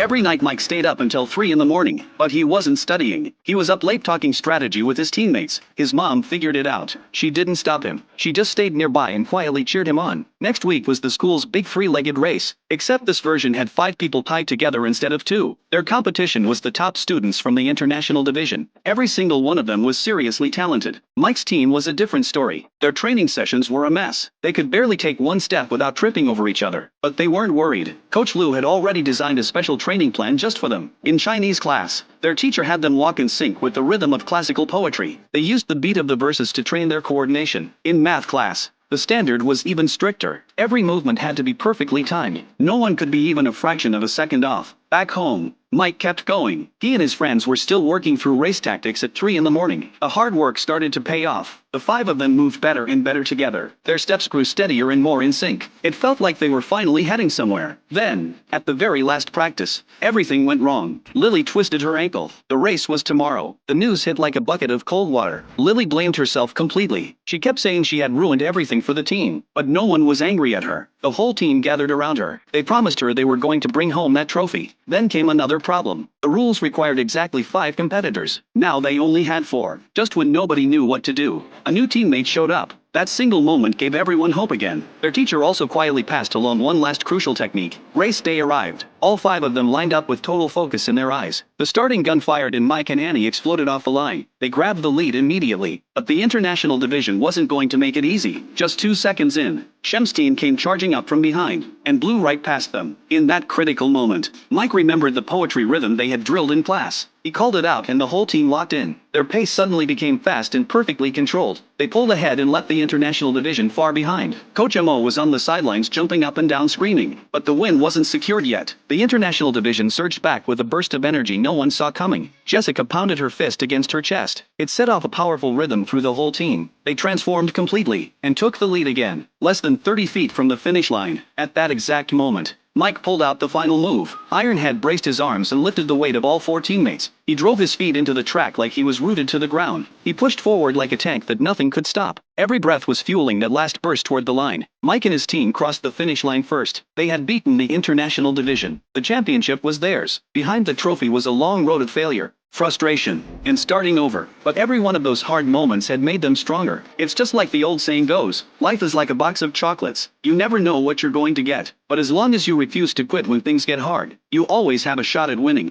Every night Mike stayed up until 3 in the morning, but he wasn't studying. He was up late talking strategy with his teammates. His mom figured it out. She didn't stop him. She just stayed nearby and quietly cheered him on. Next week was the school's big three-legged race, except this version had 5 people tied together instead of 2. Their competition was the top students from the international division. Every single one of them was seriously talented. Mike's team was a different story. Their training sessions were a mess. They could barely take one step without tripping over each other. But they weren't worried. Coach Lu had already designed a special training plan just for them. In Chinese class, their teacher had them walk in sync with the rhythm of classical poetry. They used the beat of the verses to train their coordination. In math class, the standard was even stricter. Every movement had to be perfectly timed. No one could be even a fraction of a second off. Back home, Mike kept going. He and his friends were still working through race tactics at 3 in the morning. The hard work started to pay off. The 5 of them moved better and better together. Their steps grew steadier and more in sync. It felt like they were finally heading somewhere. Then, at the very last practice, everything went wrong. Lily twisted her ankle. The race was tomorrow. The news hit like a bucket of cold water. Lily blamed herself completely. She kept saying she had ruined everything for the team. But no one was angry at her. The whole team gathered around her. They promised her they were going to bring home that trophy. Then came another problem. The rules required exactly 5 competitors. Now they only had 4. Just when nobody knew what to do, a new teammate showed up. That single moment gave everyone hope again. Their teacher also quietly passed along one last crucial technique. Race day arrived. All 5 of them lined up with total focus in their eyes. The starting gun fired and Mike and Annie exploded off the line. They grabbed the lead immediately. But the international division wasn't going to make it easy. Just 2 seconds in, Shemstein came charging up from behind and blew right past them. In that critical moment, Mike remembered the poetry rhythm they had drilled in class. He called it out and the whole team locked in. Their pace suddenly became fast and perfectly controlled. They pulled ahead and left the international division far behind. Coach Mo was on the sidelines jumping up and down screaming. But the win wasn't secured yet. The international division surged back with a burst of energy no one saw coming. Jessica pounded her fist against her chest. It set off a powerful rhythm through the whole team. They transformed completely and took the lead again, less than 30 feet from the finish line. At that exact moment, Mike pulled out the final move. Ironhead braced his arms and lifted the weight of all 4 teammates. He drove his feet into the track like he was rooted to the ground. He pushed forward like a tank that nothing could stop. Every breath was fueling that last burst toward the line. Mike and his team crossed the finish line first. They had beaten the international division. The championship was theirs. Behind the trophy was a long road of failure, frustration, and starting over. But every one of those hard moments had made them stronger. It's just like the old saying goes, life is like a box of chocolates. You never know what you're going to get. But as long as you refuse to quit when things get hard, you always have a shot at winning.